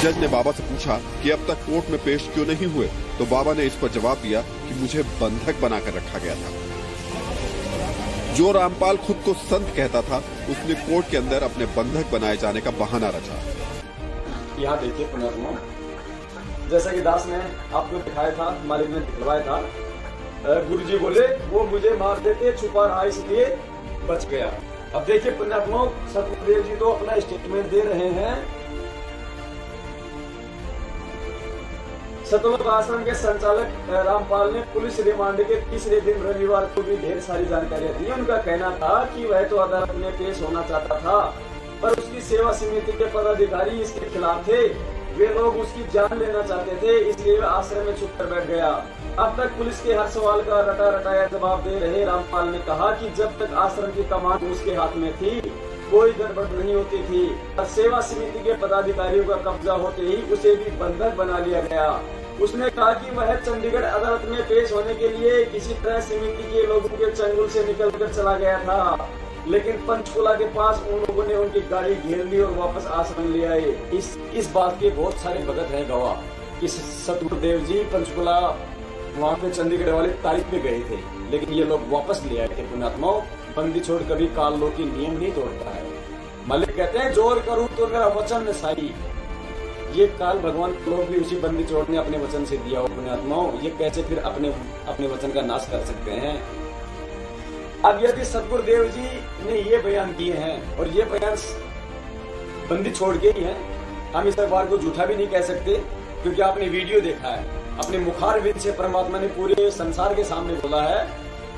जज ने बाबा से पूछा कि अब तक कोर्ट में पेश क्यों नहीं हुए, तो बाबा ने इस पर जवाब दिया कि मुझे बंधक बनाकर रखा गया था। जो रामपाल खुद को संत कहता था, उसने कोर्ट के अंदर अपने बंधक बनाए जाने का बहाना रचा। यहाँ देखिए पुण्यात्मा, जैसा कि दास ने आपको दिखाया था, मालिक ने दिखवाया था, गुरुजी बोले वो मुझे मार देते, छुपा रहा इसलिए बच गया। अब देखिए पुण्यात्मा, सतगुरुदेव जी तो अपना स्टेटमेंट दे रहे हैं। सतलोक आश्रम के संचालक रामपाल ने पुलिस रिमांड के तीसरे दिन रविवार को भी ढेर सारी जानकारियां दी। उनका कहना था कि वह तो अदालत में पेश होना चाहता था, पर उसकी सेवा समिति के पदाधिकारी इसके खिलाफ थे। वे लोग उसकी जान लेना चाहते थे, इसलिए वह आश्रम में छुप कर बैठ गया। अब तक पुलिस के हर सवाल का रटा रटाया जवाब दे रहे रामपाल ने कहा कि जब तक आश्रम की कमान उसके हाथ में थी, कोई गड़बड़ नहीं होती थी। और सेवा समिति के पदाधिकारियों का कब्जा होते ही उसे भी बंधक बना लिया गया। उसने कहा कि वह चंडीगढ़ अदालत में पेश होने के लिए किसी तरह समिति के लोगों के चंगुल से निकलकर चला गया था, लेकिन पंचकुला के पास उन लोगों ने उनकी गाड़ी घेर ली और वापस आश्रम ले आए। इस बात के बहुत सारे भगत हैं गवाह कि सतगुरुदेव जी पंचकुला वहाँ पे चंडीगढ़ वाले तारीख पे गए थे, लेकिन ये लोग वापस ले आए थे। पुण्यात्माओं, बंदी छोड़ कभी काल लोग की नियम नहीं तोड़ता है। मालिक कहते हैं जोर करूं तो मेरा वचन न साई। ये काल भगवान लोग भी उसी बंदी छोड़ ने अपने वचन से दिया हो। पुण्यात्माओं, ये कैसे फिर अपने वचन का नाश कर सकते हैं। अब यदि सतगुरुदेव जी ने ये बयान दिए हैं और ये बयान बंदी छोड़ के ही है, हम इस बार को झूठा भी नहीं कह सकते, क्योंकि आपने वीडियो देखा है। अपने मुखारविंद से परमात्मा ने पूरे संसार के सामने बोला है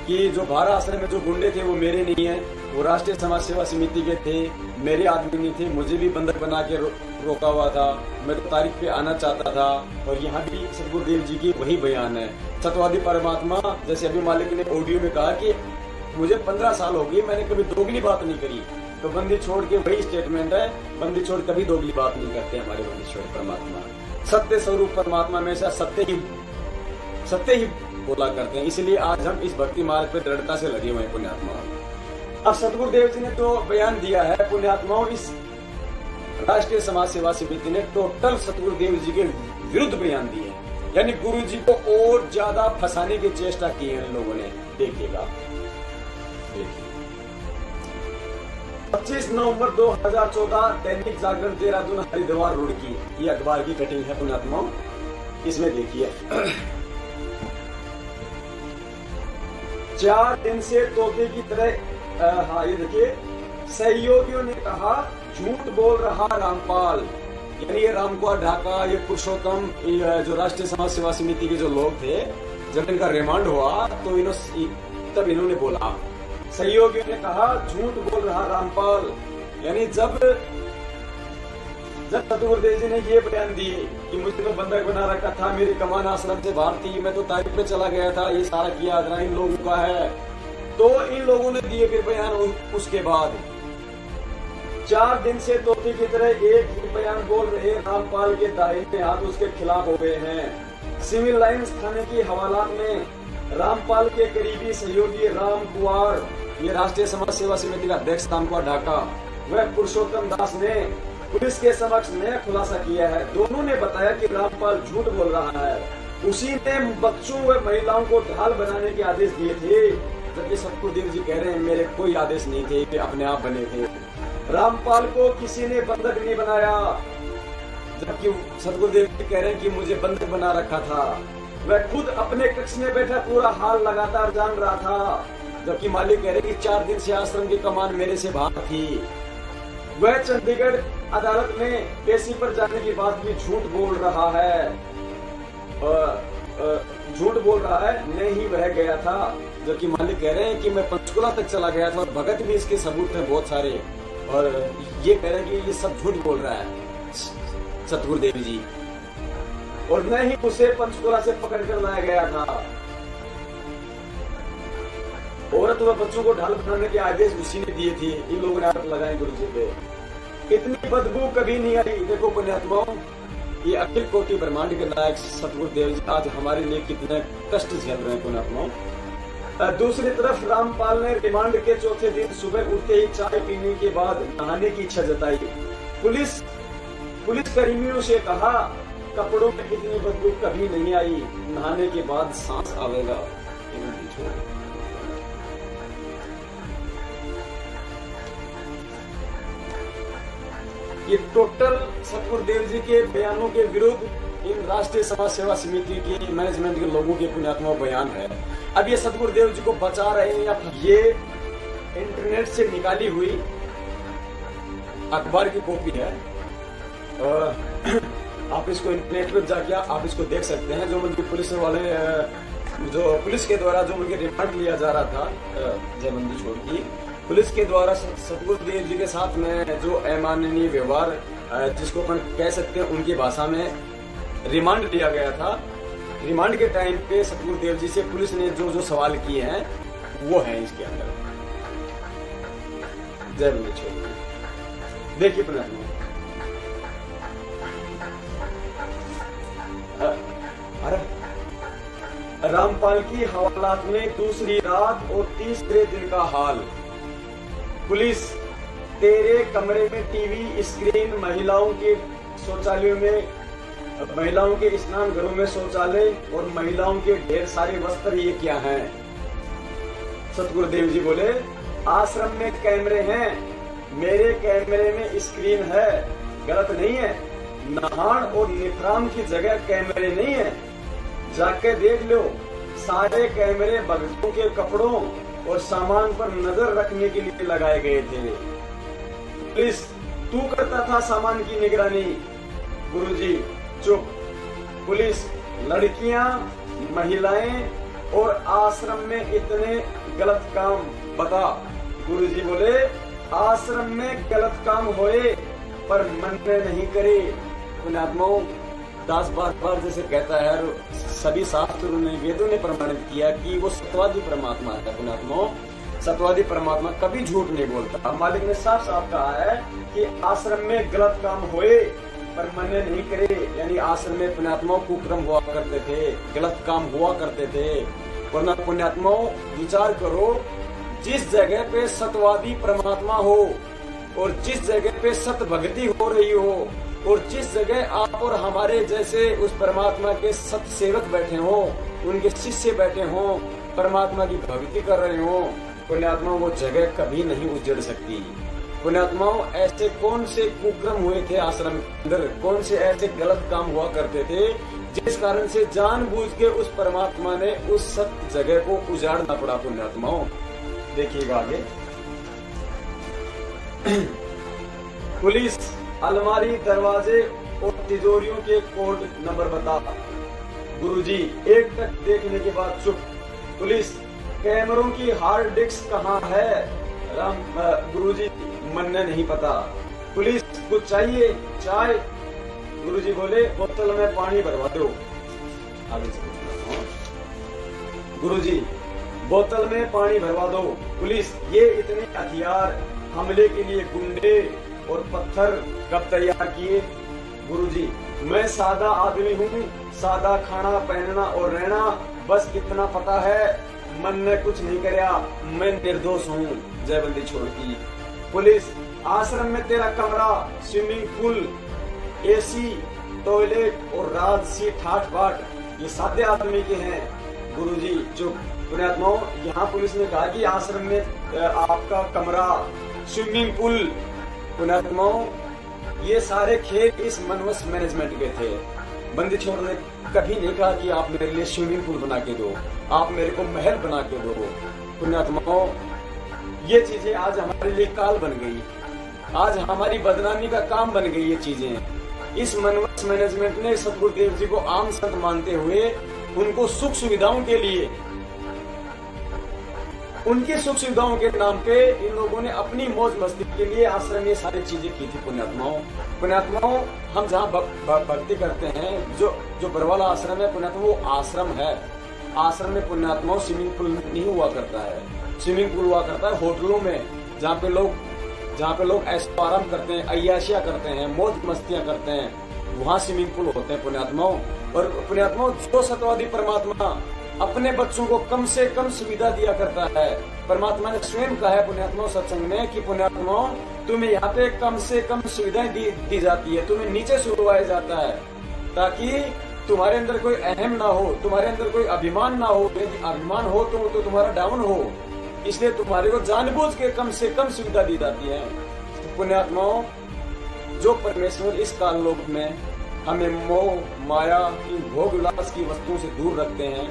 कि जो भारा आश्रम में जो गुंडे थे वो मेरे नहीं है, वो राष्ट्रीय समाज सेवा समिति के थे, मेरे आदमी नहीं थे। मुझे भी बंधक बना के रोका हुआ था, मैं तो तारीख पे आना चाहता था। और यहाँ भी सतगुरुदेव जी की वही बयान है। सत्यवादी परमात्मा, जैसे अभी मालिक ने ऑडियो में कहा कि मुझे 15 साल हो गई, मैंने कभी दोगली बात नहीं करी, तो बंदी छोड़ के वही स्टेटमेंट है। बंदी छोड़ कभी दोगली बात नहीं करते हमारे बंदी छोड़ परमात्मा। सत्य स्वरूप परमात्मा में से सत्य ही बोला करते हैं, इसलिए आज हम इस भक्ति मार्ग पे दृढ़ता से लगे हुए हैं पुण्यात्मा। अब सतगुरुदेव जी ने जो बयान दिया है पुण्यात्माओं, इस राष्ट्रीय समाज सेवा समिति ने टोटल सतगुरुदेव जी के विरुद्ध बयान दिए, यानी गुरु जी को और ज्यादा फंसाने की चेष्टा की है इन लोगों ने। देखिएगा, 25 नवंबर 2014 दैनिक जागरण देहरादून हरिद्वार रोड की ये अखबार की कटिंग है पुण्यात्माओं। इसमें देखिए 4 दिन से तोते की तरह, हाँ ये देखिए, सहयोगियों ने कहा झूठ बोल रहा रामपाल, यानी ये रामकुमार ढाका, ये पुरुषोत्तम, जो राष्ट्रीय समाज सेवा समिति के जो लोग थे, जब इनका रिमांड हुआ तो तब इन्होंने बोला, सहयोगियों ने कहा झूठ बोल रहा रामपाल, यानी जब सतगुरुदेव जी ने ये बयान दिए कि मुझे तो बंधक बना रखा था, मेरी कमान आश्रम से बाहर थी, मैं तो तारीख पे चला गया था, ये सारा किया इन लोगों का है, तो इन लोगों ने दिए फिर बयान। उसके बाद 4 दिन से तोते की तरह एक ही बयान बोल रहे रामपाल के दाहिने हाथ उसके खिलाफ हो गए हैं। सिविल लाइन्स थाने की हवालात में रामपाल के करीबी सहयोगी राम कुमार, ये राष्ट्रीय समाज सेवा समिति का अध्यक्ष रामकुमार ढाका, वह पुरुषोत्तम दास ने पुलिस के समक्ष नया खुलासा किया है। दोनों ने बताया कि रामपाल झूठ बोल रहा है। उसी ने बच्चों व महिलाओं को ढाल बनाने के आदेश दिए थे, जबकि सतगुरुदेव जी कह रहे हैं मेरे कोई आदेश नहीं थे, वे अपने आप बने थे। रामपाल को किसी ने बंधक नहीं बनाया, जबकि सतगुरुदेव जी कह रहे हैं कि मुझे बंधक बना रखा था। वह खुद अपने कक्ष में बैठा पूरा हाल लगातार जान रहा था, जबकि मालिक कह रहे कि 4 दिन से आश्रम की कमान मेरे से बाहर थी। वह चंडीगढ़ अदालत में पेशी पर जाने की बात भी झूठ बोल रहा है, नहीं वह गया था, जबकि मालिक कह रहे हैं कि मैं पंचकुला तक चला गया था और भगत भी इसके सबूत हैं बहुत सारे, और ये कह रहे हैं कि ये सब झूठ बोल रहा है सतगुरुदेव जी, और न ही उसे पंचकुला से पकड़ कर लाया गया था। औरत व बच्चों को ढाल बनाने के आदेश उसी ने दिए थे। इन लोगों ने आरोप लगाए गुरु जी पे। इतनी बदबू कभी नहीं आई। देखो पुण्यात्माओं, ये अखिल कोटि ब्रह्मांड के नायक सतगुरुदेव जी आज हमारे लिए कितने कष्ट झेल रहे हैं पुण्यात्माओं। दूसरी तरफ रामपाल ने रिमांड के चौथे दिन सुबह उठते ही चाय पीने के बाद नहाने की इच्छा जताई। पुलिस पुलिस कर्मियों से कहा, कपड़ों में इतनी बदबू कभी नहीं आई, नहाने के बाद सांस आवेगा। ये टोटल सतगुरुदेव जी के बयानों के विरुद्ध इन राष्ट्रीय समाज सेवा समिति की मैनेजमेंट के लोगों के पुण्यात्मा बयान है। अब ये सतगुरुदेव जी को बचा रहे हैं या ये इंटरनेट से निकाली हुई अखबार की कॉपी है। आप इसको इंटरनेट पर जाके आप इसको देख सकते हैं। जो उनके पुलिस वाले, जो पुलिस के द्वारा जो उनके रिमांड लिया जा रहा था जयबंदी छोड़ की, पुलिस के द्वारा सतगुरुदेव जी के साथ में जो अमानवीय व्यवहार जिसको अपन कह सकते हैं उनकी भाषा में रिमांड लिया गया था। रिमांड के टाइम पे सतगुरुदेव जी से पुलिस ने जो जो सवाल किए हैं वो है इसके अंदर। जयबंदी छोड़ देखिए पुण्यात्मा, रामपाल की हवालात में दूसरी रात और तीसरे दिन का हाल। पुलिस, तेरे कमरे में टीवी स्क्रीन, महिलाओं के शौचालयों में, महिलाओं के स्नान घरों में शौचालय और महिलाओं के ढेर सारे वस्त्र, ये क्या हैं? सतगुरुदेव जी बोले, आश्रम में कैमरे हैं, मेरे कैमरे में स्क्रीन है, गलत नहीं है। नहान और निफराम की जगह कैमरे नहीं है, जाके देख लो। सारे कैमरे भक्तों के कपड़ों और सामान पर नजर रखने के लिए लगाए गए थे। पुलिस, तू करता था सामान की निगरानी। गुरुजी चुप। पुलिस, लड़कियां, महिलाएं और आश्रम में इतने गलत काम बता। गुरुजी बोले, आश्रम में गलत काम होए पर मन में नहीं करे। पुण्यात्माओं, दास बार जैसे कहता है, सभी शास्त्रों ने, वेदों ने प्रमाणित किया कि वो सत्यवादी परमात्मा है। पुण्यात्माओं, सत्यवादी परमात्मा कभी झूठ नहीं बोलता। मालिक ने साफ साफ कहा है कि आश्रम में गलत काम होए पर मन नहीं करे, यानी आश्रम में पुण्यात्माओं कुक्रम हुआ करते थे, गलत काम हुआ करते थे। वरना पुण्यात्माओं विचार करो, जिस जगह पे सत्यवादी परमात्मा हो और जिस जगह पे सत्य भक्ति हो रही हो और जिस जगह आप और हमारे जैसे उस परमात्मा के सत्य सेवक बैठे हो, उनके शिष्य बैठे हो, परमात्मा की भक्ति कर रहे हो, पुण्यात्माओं वो जगह कभी नहीं उजड़ सकती। पुण्यात्माओं, ऐसे कौन से कुक्रम हुए थे आश्रम के अंदर, कौन से ऐसे गलत काम हुआ करते थे जिस कारण से जानबूझ के उस परमात्मा ने उस सत्य जगह को उजाड़ना पड़ा। पुण्यात्माओं देखिएगा आगे। पुलिस, अलमारी, दरवाजे और तिजोरियों के कोड नंबर बता। गुरुजी एक टक देखने के बाद चुप। पुलिस, कैमरों की हार्ड डिस्क कहाँ है? गुरुजी मन ने नहीं पता। पुलिस, कुछ चाहिए? चाय? गुरुजी बोले, बोतल में पानी भरवा दो। आगे गुरुजी, बोतल में पानी भरवा दो। पुलिस, ये इतने हथियार, हमले के लिए गुंडे और पत्थर कब तैयार किए? गुरुजी, मैं सादा आदमी हूँ, सादा खाना पहनना और रहना, बस इतना पता है, मन ने कुछ नहीं कराया, मैं निर्दोष हूँ। जयबंदी छोड़ की। पुलिस, आश्रम में तेरा कमरा, स्विमिंग पूल, एसी, टॉयलेट और राजसी ठाठ बाट, ये सादे आदमी के हैं। गुरुजी चुप। पुण्यात्माओं, यहाँ पुलिस ने कहा कि आश्रम में आपका कमरा, स्विमिंग पूल। पुण्यात्माओं, ये सारे खेल इस मनवस मैनेजमेंट के थे। बंदी छोड़ ने कभी नहीं कहा कि आप मेरे लिए स्विमिंग पूल बना के दो, आप मेरे को महल बना के दो। पुण्यात्माओं, ये चीजें आज हमारे लिए काल बन गई, आज हमारी बदनामी का काम बन गई ये चीजें। इस मनवस मैनेजमेंट ने सतगुरुदेव जी को आम संत मानते हुए उनको सुख सुविधाओं के लिए, उनकी सुख सुविधाओं के नाम पे इन लोगों ने अपनी मौज मस्ती के लिए आश्रम में सारी चीजें की थी। पुण्यात्माओं, हम जहाँ भक्ति करते हैं, जो बरवाला आश्रम है पुण्यात्माओं, वो आश्रम है। आश्रम में पुण्यात्माओं स्विमिंग पूल नहीं हुआ करता है। स्विमिंग पूल हुआ करता है होटलों में, जहाँ पे लोग ऐशो आराम करते हैं, अय्याशियां करते हैं, मौज मस्तियां करते हैं, वहाँ स्विमिंग पूल होते हैं। पुण्यात्माओं, और पुण्यात्माओं, जो सत्यवादी परमात्मा अपने बच्चों को कम से कम सुविधा दिया करता है। परमात्मा ने स्वयं कहा है पुण्यात्माओं सत्संग में कि पुण्यात्माओं तुम्हें यहाँ पे कम से कम सुविधाएं दी जाती है, तुम्हें नीचे से उड़वाया जाता है ताकि तुम्हारे अंदर कोई अहम ना हो, तुम्हारे अंदर कोई अभिमान ना हो। यदि अभिमान हो तो तुम्हारा डाउन हो, इसलिए तुम्हारे को जानबूझ के कम से कम सुविधा दी जाती है। तो पुण्यात्माओं जो परमेश्वर इस काल लोक में हमें मोह माया की भोग विलास की वस्तुओं से दूर रखते हैं,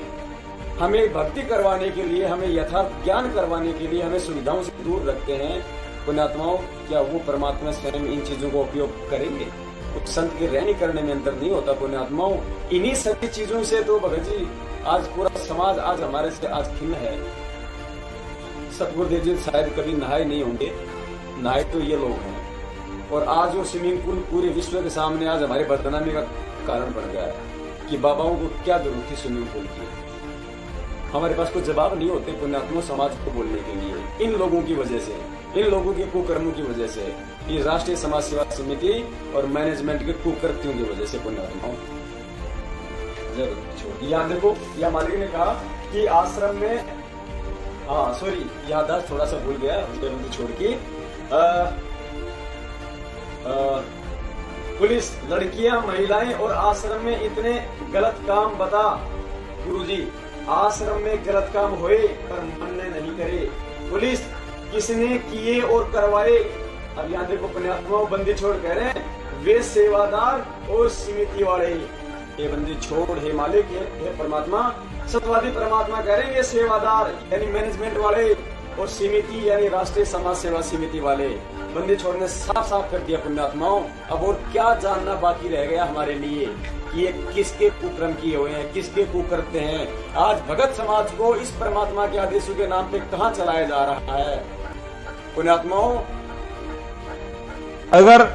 हमें भक्ति करवाने के लिए, हमें यथार्थ ज्ञान करवाने के लिए हमें सुविधाओं से दूर रखते हैं। पुण्यात्माओं क्या वो परमात्मा स्वयं इन चीजों को उपयोग करेंगे? कुछ संत के रहने करने में अंतर नहीं होता। पुण्यात्माओं इन्हीं सभी चीजों से तो भगत जी आज पूरा समाज आज हमारे से आज खिन्न है। सतगुरुदेव जी शायद कभी नहाए नहीं होंगे, नहाए तो ये लोग हैं। और आज वो स्विमिंग पूल पूरे विश्व के सामने आज हमारे बदनामी का कारण बन गया है कि बाबाओं को क्या जरूरत थी स्विमिंग पूल की। हमारे पास कोई जवाब नहीं होते पुण्यात्मा समाज को बोलने के लिए। इन लोगों की वजह से, इन लोगों के कुकर्मों की वजह से, ये राष्ट्रीय समाज सेवा समिति और मैनेजमेंट के कुकृत्यों की वजह से पुण्यात्माओं जरूर। यहाँ देखो, यहाँ मालिक ने कहा कि आश्रम में, हाँ सॉरी याददाश्त थोड़ा सा भूल गया, छोड़ के पुलिस लड़कियां महिलाएं और आश्रम में इतने गलत काम बता गुरुजी, आश्रम में गलत काम होए पर मानने नहीं करे। पुलिस किसने किए और करवाए? अब यहाँ देखो पुण्यात्माओं बंदी छोड़ कह रहे हैं वे सेवादार और समिति वाले। ये बंदी छोड़ हे मालिक, हे परमात्मा, सत्यवादी परमात्मा कह रहे हैं ये सेवादार यानी मैनेजमेंट वाले और समिति यानी राष्ट्रीय समाज सेवा समिति वाले। बंदी छोड़ ने साफ साफ कर दिया पुण्यात्माओं। अब और क्या जानना बाकी रह गया हमारे लिए कि ये किसके कुकर्म किए हुए हैं, किसके कुकर्ते हैं। आज भगत समाज को इस परमात्मा के आदेशों के नाम पे कहाँ चलाया जा रहा है? पुण्यात्माओं अगर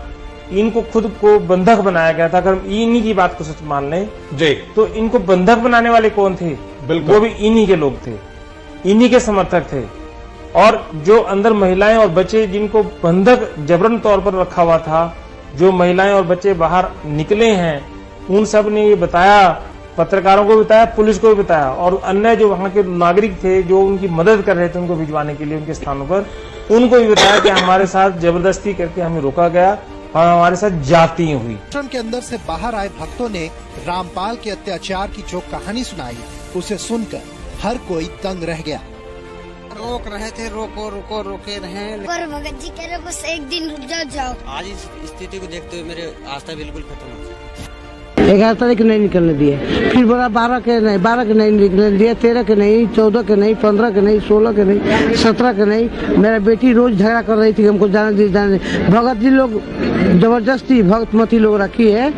इनको खुद को बंधक बनाया गया था, अगर इन्हीं की बात को सच मान लें जी, तो इनको बंधक बनाने वाले कौन थे? बिल्कुल वो भी इन्हीं के लोग थे, इन्हीं के समर्थक थे। और जो अंदर महिलाएं और बच्चे जिनको बंधक जबरन तौर पर रखा हुआ था, जो महिलाएं और बच्चे बाहर निकले हैं, उन सब ने ये बताया, पत्रकारों को बताया, पुलिस को भी बताया, और अन्य जो वहां के नागरिक थे जो उनकी मदद कर रहे थे उनको भिजवाने के लिए उनके स्थानों पर, उनको भी बताया कि हमारे साथ जबरदस्ती करके हमें रोका गया और हमारे साथ जाती हुई। आश्रम के अंदर से बाहर आए भक्तों ने रामपाल के अत्याचार की जो कहानी सुनाई, उसे सुनकर हर कोई दंग रह गया। रोक रहे थे, रोको रोके रहे, पर भगत जी कह रहे बस एक दिन रुक जाओ। आज इस स्थिति को देखते हुए मेरे आस्था बिल्कुल खत्म हो गई। 11 तारीख नहीं निकलने दिए, फिर बोला 12 के नहीं निकलने दिए, 13 के नहीं, 14 के नहीं, 15 के नहीं, 16 के नहीं, 17 के नहीं। मेरा बेटी रोज झगड़ा कर रही थी कि हमको जाने दे। भगत जी लोग जबरदस्ती भक्तमती लोग रखी है,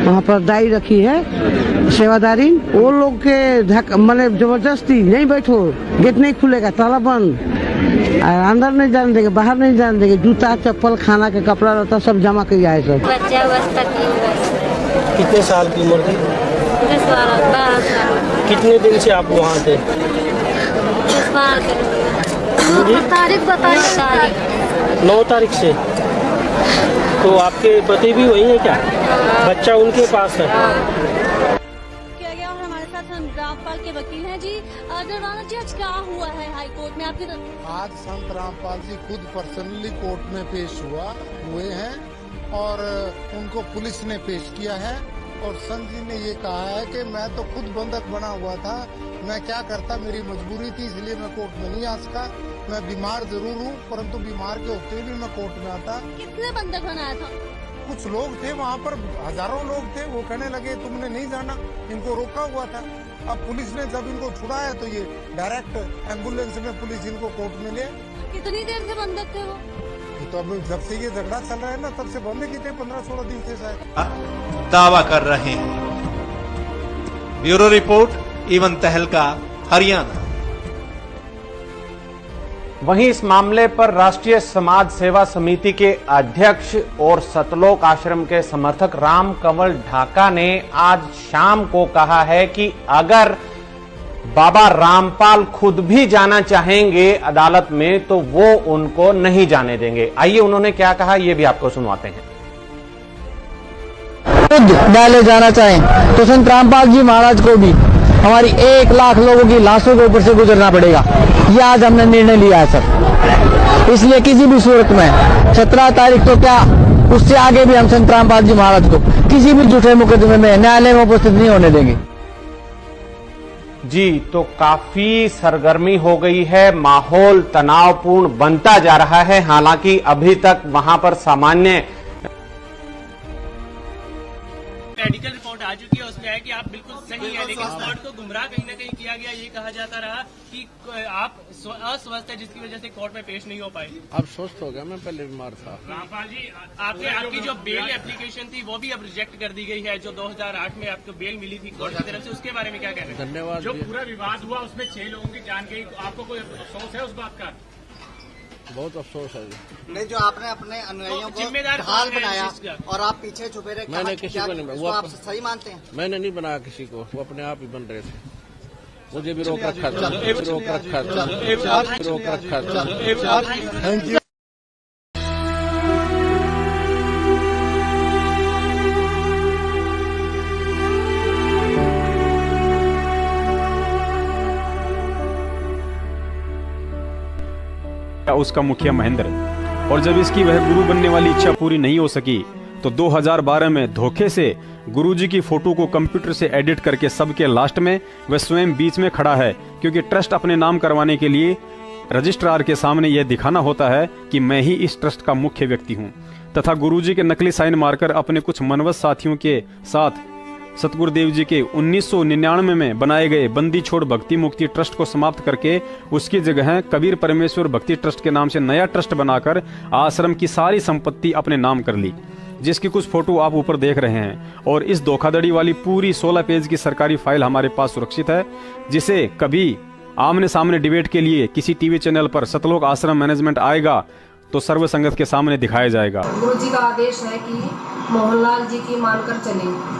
वहाँ पर दाई रखी है सेवादारी, वो लोग के मैंने जबरदस्ती नहीं बैठो, गेट नहीं खुलेगा, ताला बंद, अंदर नहीं जाने देंगे, बाहर नहीं जाने देंगे, जूता चप्पल खाना के कपड़ा रहता सब जमा किया है सब। बच्चा अवस्था की कितने साल की उम्र थी? 12 साल। कितने दिन से आप वहाँ थे? 9 तारीख से। तो आपके पति भी वही है क्या? बच्चा उनके पास है? किया गया। और हमारे साथ हम रामपाल के वकील हैं जी। दरवाजा जी आज क्या हुआ है हाई कोर्ट में आपके? आज संत रामपाल जी खुद पर्सनली कोर्ट में पेश हुए हैं और उनको पुलिस ने पेश किया है। और संत जी ने ये कहा है कि मैं तो खुद बंधक बना हुआ था, मैं क्या करता, मेरी मजबूरी थी इसलिए मैं कोर्ट में नहीं आ सका। मैं बीमार जरूर हूँ परंतु बीमार के होते भी मैं कोर्ट में आता। कितने बंधक बनाया था? कुछ लोग थे वहाँ पर, हजारों लोग थे, वो कहने लगे तुमने नहीं जाना, इनको रोका हुआ था। अब पुलिस ने जब इनको छुड़ाया तो ये डायरेक्ट एम्बुलेंस में पुलिस इनको कोर्ट में ले। कितनी देर से बंधक थे वो? तो अब जब से ये झगड़ा चल रहा है ना तब से बंद की थे, 15-16 दिन से शायद दावा कर रहे हैं। ब्यूरो रिपोर्ट, इवन तहलका, हरियाणा। वहीं इस मामले पर राष्ट्रीय समाज सेवा समिति के अध्यक्ष और सतलोक आश्रम के समर्थक राम कंवल ढाका ने आज शाम को कहा है कि अगर बाबा रामपाल खुद भी जाना चाहेंगे अदालत में तो वो उनको नहीं जाने देंगे। आइए उन्होंने क्या कहा ये भी आपको सुनवाते हैं। खुद न्यायालय जाना चाहें तो संत रामपाल जी महाराज को भी हमारी 1 लाख लोगों की लाशों के ऊपर से गुजरना पड़ेगा। ये आज हमने निर्णय लिया है सर। इसलिए किसी भी सूरत में 17 तारीख तो क्या, उससे आगे भी हम संत रामपाल जी महाराज को किसी भी झूठे मुकदमे में न्यायालय में उपस्थित नहीं होने देंगे। जी, तो काफी सरगर्मी हो गई है, माहौल तनावपूर्ण बनता जा रहा है। हालांकि अभी तक वहां पर सामान्य मेडिकल रिपोर्ट आ चुकी है, उसमें है कि आप बिल्कुल सही है, लेकिन कोर्ट को गुमराह कहीं ना कहीं किया गया। ये कहा जाता रहा कि आप अस्वस्थ है, जिसकी वजह से कोर्ट में पेश नहीं हो पाए। अब स्वस्थ हो गया, मैं पहले बीमार था। रामपाल जी, आपकी जो बेल एप्लीकेशन थी वो भी अब रिजेक्ट कर दी गई है, जो 2008 में आपको बेल मिली थी कोर्ट की तरफ से, उसके बारे में क्या कहना है? धन्यवाद। जो पूरा विवाद हुआ उसमें 6 लोगों की जान गई, आपको कोई अफसोस है उस बात का? बहुत अफसोस है। नहीं, जो आपने अपने अनुयायियों को ढाल बनाया और आप पीछे छुपे रहे, मैंने किसी को नहीं, वो आप सही मानते हैं? मैंने नहीं बनाया किसी को, वो अपने आप ही बन रहे थे। मुझे भी रोक रखा था, रोक रखा था, रोक रखा था। Thank you. उसका मुखिया महेंद्र, और जब इसकी वह गुरु बनने वाली इच्छा पूरी नहीं हो सकी तो 2012 में धोखे से गुरुजी की फोटो को कंप्यूटर से एडिट करके सबके लास्ट में वह स्वयं बीच में खड़ा है, क्योंकि ट्रस्ट अपने नाम करवाने के लिए रजिस्ट्रार के सामने यह दिखाना होता है कि मैं ही इस ट्रस्ट का मुख्य व्यक्ति हूं, तथा गुरुजी के नकली साइन मारकर अपने कुछ मनवस साथियों के साथ सतगुरुदेव जी के 1999 में बनाए गए बंदी छोड़ भक्ति मुक्ति ट्रस्ट को समाप्त करके उसकी जगह कबीर परमेश्वर भक्ति ट्रस्ट के नाम से नया ट्रस्ट बनाकर आश्रम की सारी संपत्ति अपने नाम कर ली, जिसकी कुछ फोटो आप ऊपर देख रहे हैं। और इस धोखाधड़ी वाली पूरी 16 पेज की सरकारी फाइल हमारे पास सुरक्षित है, जिसे कभी आमने सामने डिबेट के लिए किसी टीवी चैनल पर सतलोक आश्रम मैनेजमेंट आएगा तो सर्व संगत के सामने दिखाया जाएगा। गुरुजी का आदेश है कि मोहनलाल जी की मानकर चले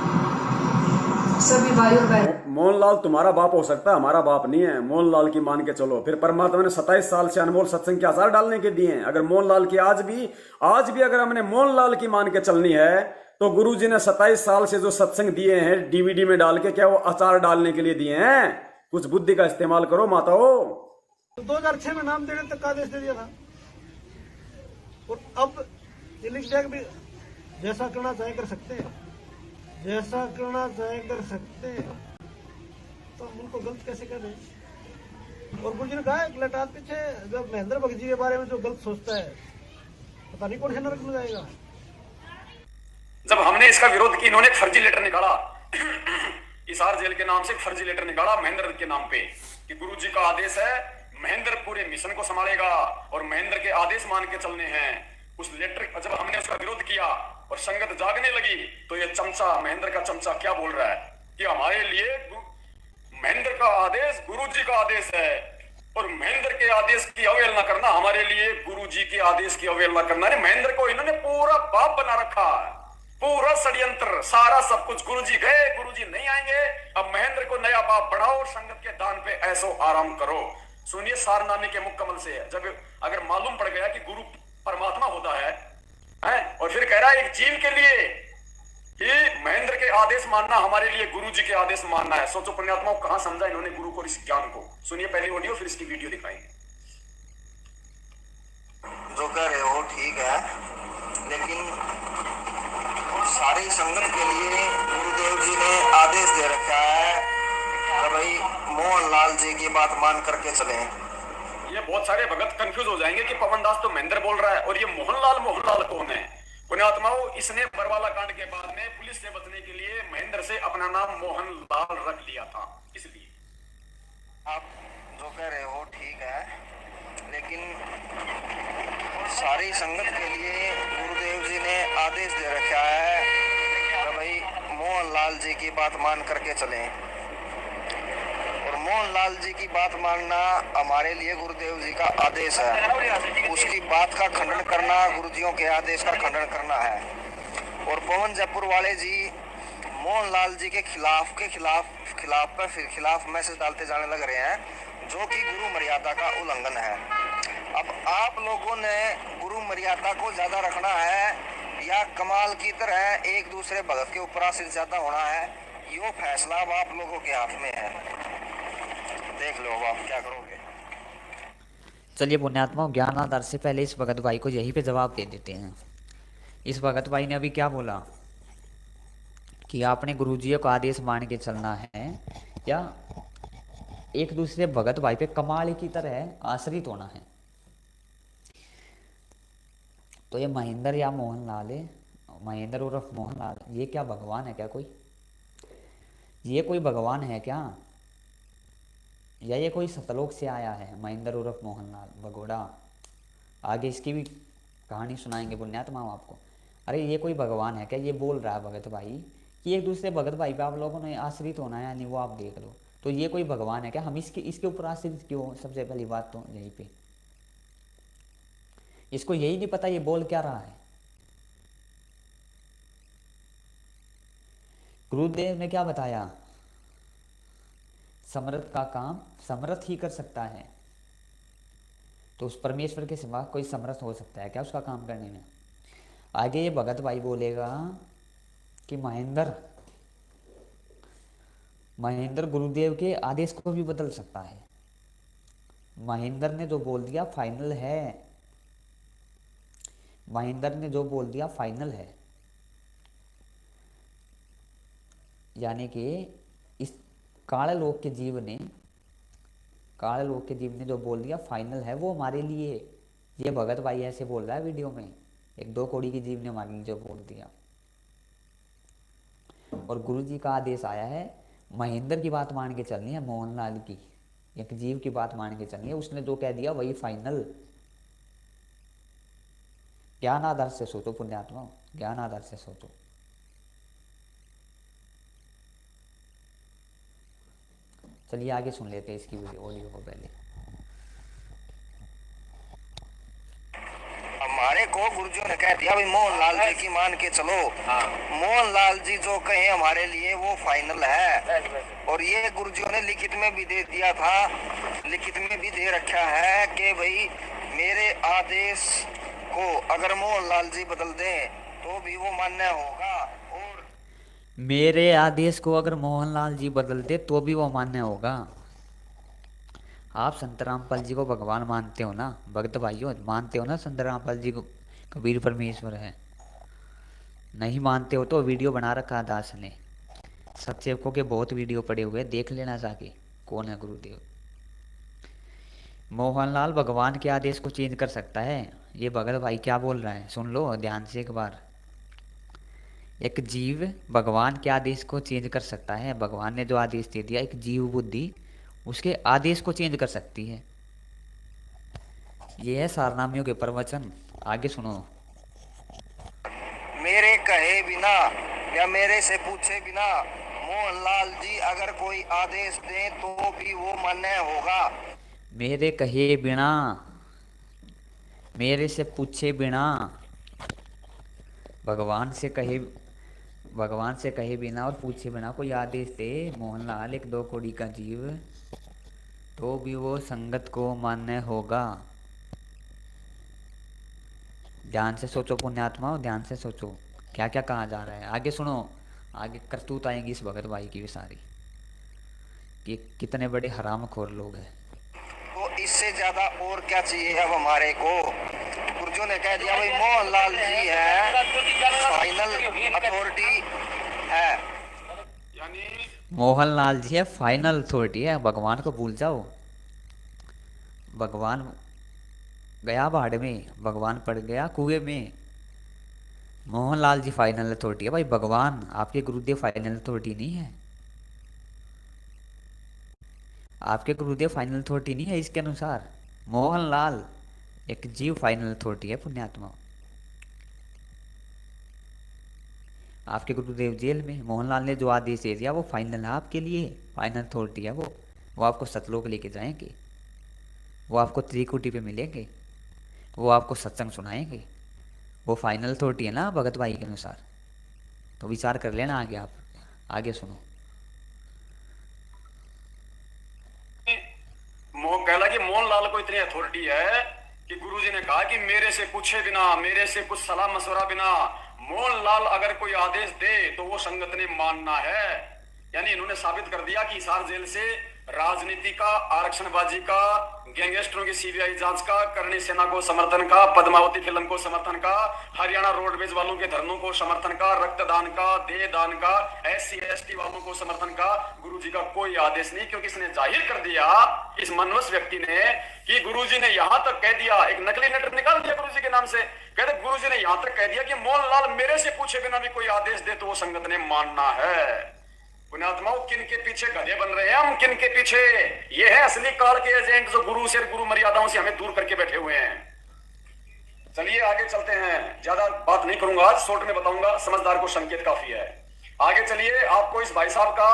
सभी भाई और बहन। मोहनलाल तुम्हारा बाप हो सकता है, हमारा बाप नहीं है। मोहनलाल की मान के चलो। फिर परमात्मा ने 27 साल से अनमोल सत्संग के आसार डालने के दिए हैं। अगर मोहनलाल की आज भी अगर हमने मोहनलाल की मान के चलनी है तो गुरुजी ने 27 साल से जो सत्संग दिए हैं डीवीडी में डाल के, क्या वो अचार डालने के लिए दिए हैं? कुछ बुद्धि का इस्तेमाल करो माताओ। 2006 में नाम देने तक का आदेश दे दिया था, और अब जैसा करना चाहे कर सकते हैं, जैसा करना चाहे कर सकते हैं, तो हम उनको गलत कैसे कर रहे हैं? और गुरुजी ने कहा है लटात पीछे जब महेंद्र भगत जी के बारे में जो गलत सोचता है, पता नहीं कौन से नरक में जाएगा। जब हमने इसका विरोध किया, इन्होंने फर्जी लेटर निकाला हिसार जेल के नाम से, फर्जी लेटर निकाला महेंद्र के नाम पे कि गुरुजी का आदेश है, महेंद्र पूरे मिशन को संभालेगा और महेंद्र के आदेश मान के चलने हैं। उस लेटर जब हमने उसका विरोध किया और संगत जागने लगी तो ये चमचा, महेंद्र का चमचा क्या बोल रहा है कि हमारे लिए महेंद्र का आदेश गुरुजी का आदेश है, और महेंद्र के आदेश की अवहेलना करना हमारे लिए गुरुजी के आदेश की अवहेलना करना। महेंद्र को इन्होंने पूरा बाप बना रखा है, पूरा षड्यंत्र, सारा सब कुछ। गुरुजी गए, गुरुजी नहीं आएंगे, अब महेंद्र को नया बाप बढ़ाओ, संगत के दान पे ऐसो आराम करो। सुनिए सारनामे के मुकम्मल से, जब अगर मालूम पड़ गया कि गुरु परमात्मा होता है और फिर कह रहा है एक जीव के लिए कि महेंद्र के आदेश मानना हमारे लिए गुरुजी के आदेश मानना है। सोचो पुण्यात्माओं, कहां समझा इन्होंने गुरु को, इस ज्ञान को। सुनिए पहली ऑडियो, फिर इसकी वीडियो दिखाएंगे। जो कह रहे हो ठीक है, लेकिन सारी संगत के लिए गुरुदेव जी ने आदेश दे रखा है कि भाई मोहनलाल जी की बात मान करके चले। ये बहुत सारे भगत कंफ्यूज हो जाएंगे कि पवन दास तो महेंद्र बोल रहा है और ये मोहनलाल कौन है। पुण्यात्माओं, इसने बरवाला कांड के बाद में पुलिस से बचने के लिए महेंद्र से अपना नाम मोहनलाल रख लिया था। इसलिए आप जो कह रहे हो ठीक है, लेकिन सारी संगत के लिए गुरुदेव जी ने आदेश दे रखा है कि भाई मोहनलाल जी की बात मान करके चले। और मोहनलाल जी की बात मानना हमारे लिए गुरुदेव जी का आदेश है, उसकी बात का खंडन करना गुरुजियों के आदेश का खंडन करना है। और पवन जयपुर वाले जी मोहनलाल जी के खिलाफ मैसेज डालते जाने लग रहे हैं, जो कि गुरु मर्यादा का उल्लंघन है। अब आप लोगों ने गुरु मर्यादा को ज्यादा रखना है या कमाल की तरह एक दूसरे भगत के ऊपर आश्रित ज्यादा होना है, यो फैसला अब आप लोगों के हाथ में है, देख लो अब आप क्या करोगे। चलिए पुण्यात्मा, ज्ञान आधार से पहले इस भगत भाई को यहीं पे जवाब दे देते हैं। इस भगत भाई ने अभी क्या बोला कि आपने गुरुजी को आदेश मान के चलना है या एक दूसरे भगत भाई पे कमाल की तरह आश्रित होना है। तो ये महेंद्र या मोहनलाल है, महेंद्र उर्फ मोहनलाल, ये क्या भगवान है क्या कोई? ये कोई भगवान है क्या? या ये कोई सतलोक से आया है महेंद्र उर्फ मोहनलाल भगोड़ा? आगे इसकी भी कहानी सुनाएंगे पुण्यात्मा आपको। अरे ये कोई भगवान है क्या? ये बोल रहा है भगत भाई कि एक दूसरे भगत भाई पे आप लोगों ने आश्रित होना है, यानी वो आप देख लो। तो ये कोई भगवान है क्या? हम इसके ऊपर आश्रित क्यों? सबसे पहली बात तो यहीं पे इसको यही नहीं पता ये बोल क्या रहा है। गुरुदेव ने क्या बताया? समर्थ का काम समर्थ ही कर सकता है। तो उस परमेश्वर के सिवा कोई समर्थ हो सकता है क्या उसका काम करने में? आगे ये भगत भाई बोलेगा कि महेंद्र गुरुदेव के आदेश को भी बदल सकता है। महेंद्र ने जो बोल दिया फाइनल है, महेंद्र ने जो बोल दिया फाइनल है। यानी कि इस काले लोक के जीव ने जो बोल दिया फाइनल है वो हमारे लिए। ये भगत भाई ऐसे बोल रहा है वीडियो में, एक 2 कौड़ी के जीव ने हमारे लिए जो बोल दिया। और गुरु जी का आदेश आया है महेंद्र की बात मान के चलनी है, मोहनलाल की, एक जीव की बात मान के चलनी है। उसने जो कह दिया वही फाइनल। ज्ञान आधार से सोचो पुण्यात्मा, ज्ञान आधार से सोचो। चलिए आगे सुन लेते हैं इसकी ऑडियो को पहले। हमारे को गुरुजी ने कह दिया भाई मोहनलाल जी की मान के चलो। मोहनलाल जी जो कहे हमारे लिए वो फाइनल है। और ये गुरुजी ने लिखित में भी दे दिया था, लिखित में भी दे रखा है कि भाई मेरे आदेश को अगर मोहनलाल जी बदल दें तो भी वो मान्य होगा। और मेरे आदेश को अगर मोहनलाल जी बदल दे तो भी वो मान्य होगा। आप संत रामपाल जी को भगवान मानते हो ना भक्त भाइयों? मानते हो ना संत रामपाल जी को कबीर परमेश्वर है? नहीं मानते हो तो वीडियो बना रखा दास ने, सत्सेवकों के बहुत वीडियो पड़े हुए, देख लेना जाके कौन है गुरुदेव। मोहनलाल भगवान के आदेश को चेंज कर सकता है। ये भगत भाई क्या बोल रहा है सुन लो ध्यान से एक बार। एक जीव भगवान के आदेश को चेंज कर सकता है। भगवान ने जो आदेश दे दिया, एक जीव बुद्धि उसके आदेश को चेंज कर सकती है। ये है सारनामियों के प्रवचन। आगे सुनो। मेरे कहे बिना या मेरे से पूछे बिना मोहनलाल जी अगर कोई आदेश दें तो भी वो मान्य होगा। मेरे कहे बिना, मेरे से पूछे बिना, भगवान से कहे बिना और पूछे बिना कोई आदेश दे मोहनलाल, एक 2 कौड़ी का जीव, तो भी वो संगत को मान्य होगा। ध्यान से सोचो पुण्यात्मा, ध्यान से सोचो क्या क्या कहा जा रहा है। आगे सुनो, आगे करतूत आएंगी इस भगत भाई की भी सारी, कि कितने बड़े हरामखोर लोग हैं। तो इससे ज्यादा और क्या चाहिए अब हमारे को? गुरुजी ने कह दिया भाई मोहनलाल जी है फाइनल अथॉरिटी है। मोहनलाल जी है फाइनल अथॉरिटी है। भगवान को भूल जाओ। भगवान गया बाढ़ में, भगवान पड़ गया कुएं में, मोहनलाल जी फाइनल अथॉरिटी है। भाई भगवान आपके गुरुदेव फाइनल अथॉरिटी नहीं है। आपके गुरुदेव फाइनल अथॉरिटी नहीं है इसके अनुसार। मोहनलाल एक जीव फाइनल अथॉरिटी है पुण्यात्मा। आपके गुरुदेव जेल में, मोहनलाल ने जो आदेश दे दिया वो फाइनल है आपके लिए, फाइनल अथॉरिटी है वो आपको सतलोक लेके जाएंगे, वो आपको त्रिकुटी पे मिलेंगे, वो आपको सत्संग सुनाएंगे। वो फाइनल अथॉरिटी है ना भगत भाई के अनुसार। तो विचार कर लेना आगे। आप आगे सुनो। कहला कि मोहनलाल को इतनी अथॉरिटी है कि गुरुजी ने कहा कि मेरे से पूछे बिना, मेरे से कुछ सलाह मशवरा बिना मोहनलाल अगर कोई आदेश दे तो वो संगत ने मानना है। यानी इन्होंने साबित कर दिया कि हिसार जेल से राजनीति का, आरक्षणबाजी का, गैंगस्टरों की सीबीआई जांच का, करणी सेना को समर्थन का, पद्मावती फिल्म को समर्थन का, हरियाणा रोडवेज वालों के धरनों को समर्थन का, रक्तदान का, देह दान का, SC/ST वालों को समर्थन का गुरुजी का कोई आदेश नहीं, क्योंकि इसने जाहिर कर दिया, इस मनवस व्यक्ति ने, कि गुरुजी ने यहां तक कह दिया, एक नकली लेटर निकाल दिया गुरुजी के नाम से, कहते गुरुजी ने यहां तक कह दिया कि मोहनलाल मेरे से पूछे बिना भी कोई आदेश दे तो वो संगत ने मानना है। पुण्यात्माओं, किन के पीछे गधे बन रहे हैं हम, किन के पीछे? ये है असली काल के एजेंट जो गुरु से, गुरु मर्यादाओं से हमें दूर करके बैठे हुए हैं। चलिए आगे चलते हैं, ज्यादा बात नहीं करूंगा आज, शॉर्ट में बताऊंगा, समझदार को संकेत काफी है। आगे चलिए, आपको इस भाई साहब का,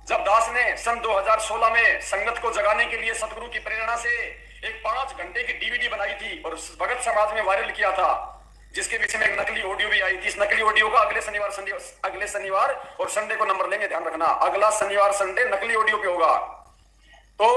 जब दास ने सन 2016 में संगत को जगाने के लिए सतगुरु की प्रेरणा से एक 5 घंटे की DVD बनाई थी और भगत समाज में वायरल किया था, जिसके पीछे में एक नकली ऑडियो भी आई थी। इस नकली ऑडियो का अगले शनिवार और संडे को नंबर लेंगे, ध्यान रखना, अगला शनिवार संडे नकली ऑडियो पे होगा। तो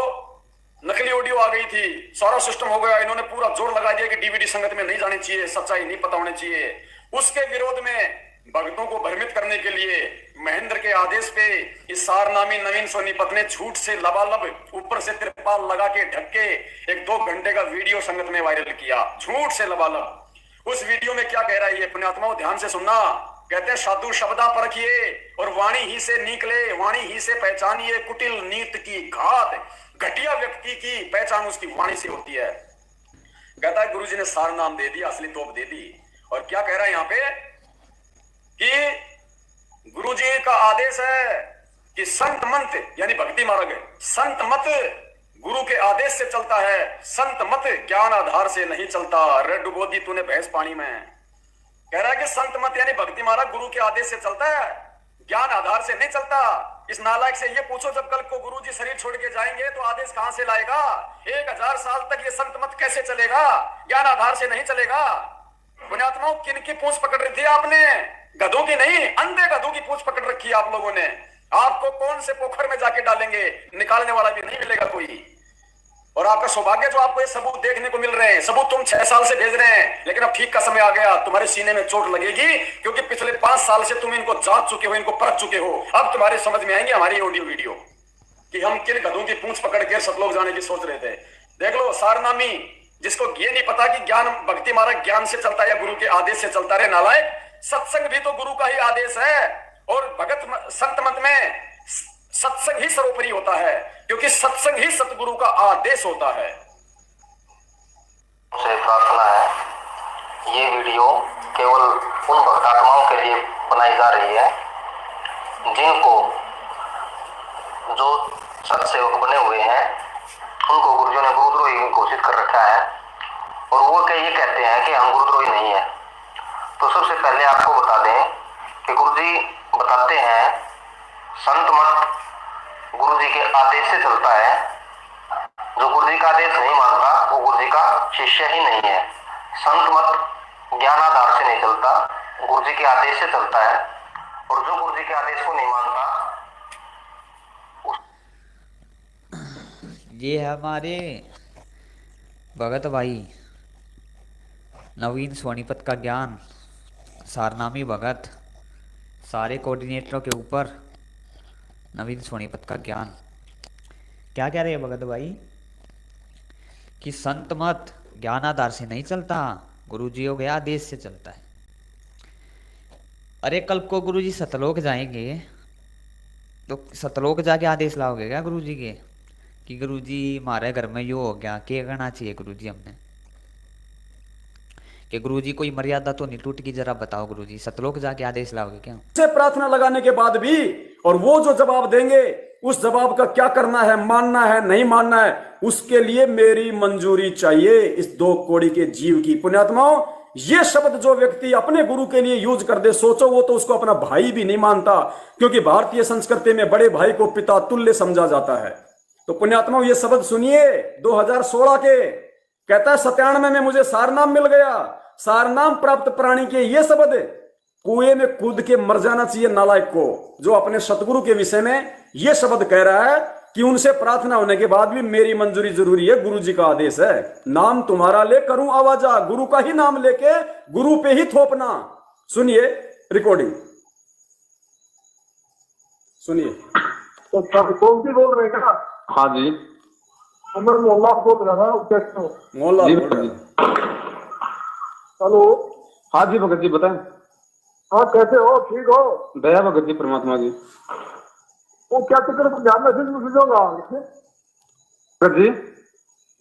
नकली ऑडियो आ गई थी, सारा सिस्टम हो गया, इन्होंने पूरा जोर लगा दिया कि DVD संगत में नहीं जानी चाहिए, सच्चाई नहीं पता होनी चाहिए। उसके विरोध में भक्तों को भ्रमित करने के लिए महेंद्र के आदेश पे इस सारनामी नवीन सोनीपत ने झूठ से लबालब ऊपर से तिरपाल लगा के ढक के एक 2 घंटे का वीडियो संगत में वायरल किया, झूठ से लबालब। उस वीडियो में क्या कह रहा है ये पुण्यात्माओं, ध्यान से सुनना। कहते हैं साधु शब्दा परखिए और वाणी ही से निकले, वाणी ही से पहचानिए कुटिल नीत की घात। घटिया व्यक्ति की पहचान उसकी वाणी से होती है। कहता है गुरुजी ने सार नाम दे दिया, असली तोप दे दी। और क्या कह रहा है यहाँ पे कि गुरुजी का आदेश है कि संत मंत यानी भक्ति मार्ग, संत मत गुरु के आदेश से चलता है, संत मत ज्ञान आधार से नहीं चलता। रे डुबो दी तूने भैंस पानी में। कह रहा है कि संत मत यानी भक्ति मार्ग गुरु के आदेश से चलता है, ज्ञान आधार से नहीं चलता। इस नालायक से ये पूछो, जब कल को गुरुजी शरीर छोड़ के जाएंगे तो आदेश कहां से लाएगा? 1000 साल तक ये संत मत कैसे चलेगा? ज्ञान आधार से नहीं चलेगा। पुण्यात्माओं, किनकी पूंछ पकड़ रही थी आपने? गधों की नहीं, अंधे गधों की पूंछ पकड़ रखी है आप लोगों ने। आपको कौन से पोखर में जाके डालेंगे, निकालने वाला भी नहीं मिलेगा कोई। और आपका सौभाग्य जो आपको ये सबूत देखने को मिल रहे हैं, सबूत तुम 6 साल से भेज रहे हैं, लेकिन अब ठीक का समय आ गया, तुम्हारे सीने में चोट लगेगी, क्योंकि पिछले 5 साल से तुम इनको जांच चुके हो, इनको परख चुके हो। अब तुम्हारे समझ में आएंगे हमारी ऑडियो वीडियो कि हम किन गधों की पूंछ पकड़ के सतलोक जाने की सोच रहे थे। देख लो, सारनामी जिसको ये नहीं पता कि ज्ञान भक्ति मार्ग ज्ञान से चलता है या गुरु के आदेश से चलता है, नालायक। सत्संग भी तो गुरु का ही आदेश है, और भगत संत मत में सत्संग ही सर्वोपरि होता है, क्योंकि सत्संग ही सतगुरु का आदेश होता है। से प्रार्थना है, ये वीडियो केवल उन भक्तात्माओं के लिए बनाई जा रही है जिनको, जो सत्सेवक बने हुए हैं, उनको गुरुजी ने गुरुद्रोही घोषित कर रखा है, और वो ये कहते हैं कि हम गुरुद्रोही नहीं है। तो सबसे पहले आपको बता दें कि गुरुजी बताते हैं संत मत गुरुजी के आदेश से चलता है। जो गुरुजी का आदेश नहीं मानता वो गुरुजी का शिष्य ही नहीं है। संत मत ज्ञान आधार से नहीं चलता, गुरुजी के आदेश से चलता है, और जो गुरुजी के आदेश को नहीं मानता ये है हमारे भगत भाई नवीन सोनीपत का ज्ञान, सारनामी भगत, सारे कोऑर्डिनेटरों के ऊपर नवीन सोनीपत का ज्ञान। क्या कह रहे हैं भगत भाई कि संत मत ज्ञान आधार से नहीं चलता, गुरुजियों के आदेश से चलता है। अरे कल को गुरुजी सतलोक जाएंगे तो सतलोक जाके आदेश लाओगे क्या गुरुजी के कि गुरुजी हमारे घर में यो हो गया, क्या करना चाहिए गुरुजी हमने? कि गुरुजी कोई मर्यादा तो नहीं टूट की, जरा बताओ गुरुजी, सतलोक जाके आदेश लाओगे क्या? से प्रार्थना लगाने के बाद भी, और वो जो जवाब देंगे उस जवाब का क्या करना है, मानना है नहीं मानना है, उसके लिए मेरी मंजूरी चाहिए इस 2 कौड़ी के जीव की। पुण्यात्माओं, ये शब्द जो व्यक्ति अपने गुरु के लिए यूज कर दे, सोचो वो तो उसको अपना भाई भी नहीं मानता, क्योंकि भारतीय संस्कृति में बड़े भाई को पिता तुल्य समझा जाता है। तो पुण्यात्माओं, ये शब्द सुनिए 2016 के। कहता है 97 में मुझे सारनाम मिल गया, सारनाम प्राप्त प्राणी के ये शब्द कुएं में कूद के मर जाना चाहिए नालायक को, जो अपने सतगुरु के विषय में ये शब्द कह रहा है कि उनसे प्रार्थना होने के बाद भी मेरी मंजूरी जरूरी है, गुरु जी का आदेश है। नाम तुम्हारा ले करूं आवाजा, गुरु का ही नाम लेके गुरु पे ही थोपना। सुनिए रिकॉर्डिंग, सुनिए। तो कौन सी बोल रहे हैं क्या? हाँ जी, मैं मोहल्ला बोल रहा था। कैसे हो? मोहल्ला बोल रहे हैं। हेलो। हाँ जी भगत जी बताएं। हाँ कैसे हो? ठीक हो? दया भगत जी परमात्मा की। वो क्या चक्कर पर ध्यान मैसेज होगा भगत जी?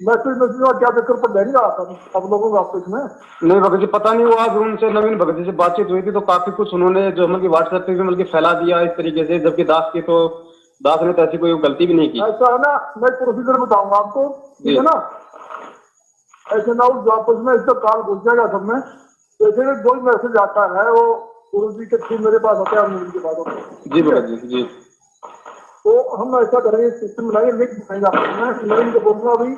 मैसेज होगा क्या चक्कर पर ध्यान रहा था आप लोगों का आपस में? नहीं भगत जी पता नहीं, वो आज उनसे नवीन भगत जी से बातचीत हुई थी तो काफी कुछ उन्होंने जो मतलब व्हाट्सएप पे भी मतलब फैला दिया इस तरीके से, जबकि दास ने तो ऐसी कोई गलती भी नहीं की। ऐसा है ना, मैं प्रोसीजर बताऊंगा आपको, ठीक है ना? ऐसे ना उस आपस में इसका काल घुस जाएगा सब में। जैसे जो मैसेज आता है वो गुरु जी के थ्रू मेरे पास होता है, उनके पास होता है। जी भगत जी जी। तो हम ऐसा करेंगे, सिस्टम बनाएंगे, लिंक बनाएंगे आपको। मैं लिंक बोलूंगा अभी,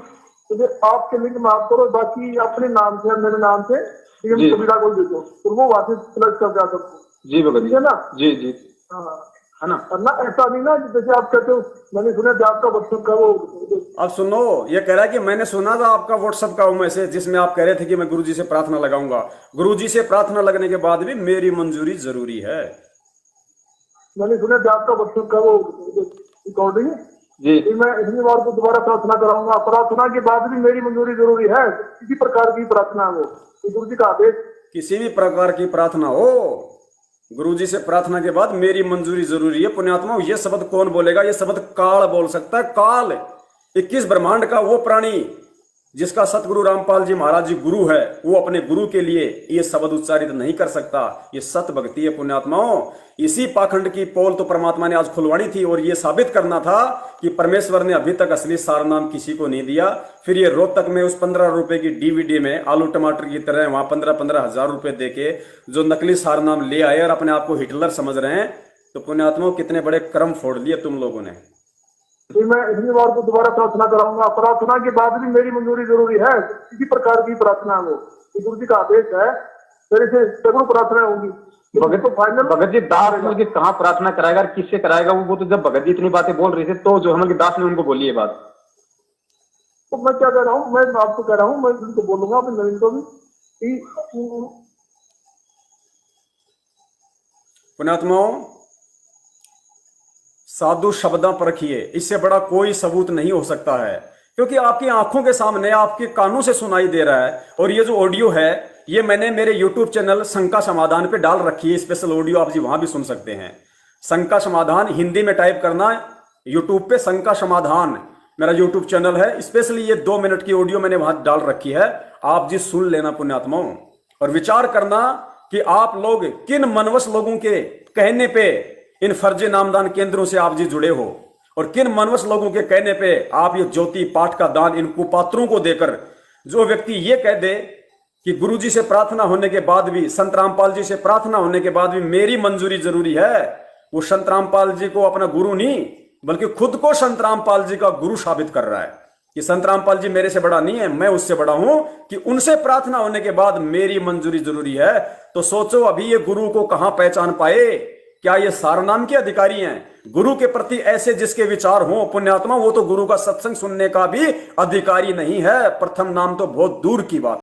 तो आपके लिंक में आप करो, बाकी अपने नाम से मेरे नाम से सुविधा को दे दो, तो वो वापस प्लस कर दिया सबको। जी भगत ठीक है ना? जी जी। हाँ है ना? और ना ऐसा नहीं ना जैसे आप कहते हो, मैंने सुना था आपका व्हाट्सएप का वो। अब सुनो, ये कह रहा है कि मैंने सुना था आपका व्हाट्सएप का वो मैसेज जिसमें आप कह रहे थे कि मैं गुरुजी से प्रार्थना लगाऊंगा। गुरुजी से प्रार्थना लगने के बाद भी मेरी मंजूरी जरूरी है। मैंने सुना था आपका व्हाट्सएप का वो रिकॉर्डिंग जी। मैं इतनी बार को दोबारा प्रार्थना कराऊंगा। प्रार्थना के बाद भी मेरी मंजूरी जरूरी है, किसी प्रकार की प्रार्थना हो, गुरु जी का आदेश। किसी भी प्रकार की प्रार्थना हो, गुरुजी से प्रार्थना के बाद मेरी मंजूरी जरूरी है। पुण्यात्मा, ये शब्द कौन बोलेगा? ये शब्द काल बोल सकता है। काल 21 ब्रह्मांड का वो प्राणी जिसका सतगुरु रामपाल जी महाराज जी गुरु है, वो अपने गुरु के लिए ये शब्द उच्चारित नहीं कर सकता। ये सत भक्ति है पुण्यात्माओं। इसी पाखंड की पोल तो परमात्मा ने आज खुलवानी थी और ये साबित करना था कि परमेश्वर ने अभी तक असली सार नाम किसी को नहीं दिया। फिर ये रोहतक में उस 15 रुपए की डीवीडी में आलू टमाटर की तरह वहां 15-15 हजार रुपए देके जो नकली सार नाम ले आए और अपने आप को हिटलर समझ रहे हैं, तो पुण्यात्माओं कितने बड़े कर्म फोड़ लिए तुम लोगों ने। मैं इतनी बार को दोबारा प्रार्थना कराऊंगा। प्रार्थना के बाद भी मेरी मंजूरी जरूरी है, किसी प्रकार की प्रार्थना हो, गुरु जी का आदेश है, मेरे से सगुण प्रार्थना होगी। भगत तो फाइनल भगत जी दास ने कहाँ प्रार्थना कराएगा और किससे कराएगा? वो तो जब भगत जी इतनी बातें बोल रहे थे तो जो हमारे दास ने उनको बोली है बात। तो मैं क्या कह रहा हूँ, मैं आपको कह रहा हूँ, मैं उनको बोलूंगा अपने नवीन को भी। पुण्यात्माओं, साधु शब्दां परखिए, इससे बड़ा कोई सबूत नहीं हो सकता है, क्योंकि आपकी आंखों के सामने आपके कानों से सुनाई दे रहा है। और ये जो ऑडियो है ये मैंने मेरे YouTube चैनल शंका समाधान पे डाल रखी है, स्पेशल ऑडियो आप जी वहां भी सुन सकते हैं। शंका समाधान हिंदी में टाइप करना, YouTube पे शंका समाधान मेरा YouTube चैनल है, स्पेशली ये 2 मिनट की ऑडियो मैंने वहां डाल रखी है, आप जी सुन लेना पुण्यात्माओं, और विचार करना कि आप लोग किन मनवश लोगों के कहने पे इन फर्जी नामदान केंद्रों से आप जी जुड़े हो, और किन मनवश लोगों के कहने पे आप ये ज्योति पाठ का दान इन कुपात्रों को देकर, जो व्यक्ति ये कह दे कि गुरुजी से प्रार्थना होने के बाद भी, संत रामपाल जी से प्रार्थना होने के बाद भी मेरी मंजूरी जरूरी है, वो संत रामपाल जी को अपना गुरु नहीं बल्कि खुद को संत रामपाल जी का गुरु साबित कर रहा है कि संत रामपाल जी मेरे से बड़ा नहीं है, मैं उससे बड़ा हूं, कि उनसे प्रार्थना होने के बाद मेरी मंजूरी जरूरी है। तो सोचो अभी ये गुरु को कहां पहचान पाए? क्या ये सारनाम के अधिकारी हैं? गुरु के प्रति ऐसे जिसके विचार हो पुण्यात्मा, वो तो गुरु का सत्संग सुनने का भी अधिकारी नहीं है। प्रथम नाम तो बहुत दूर की बात।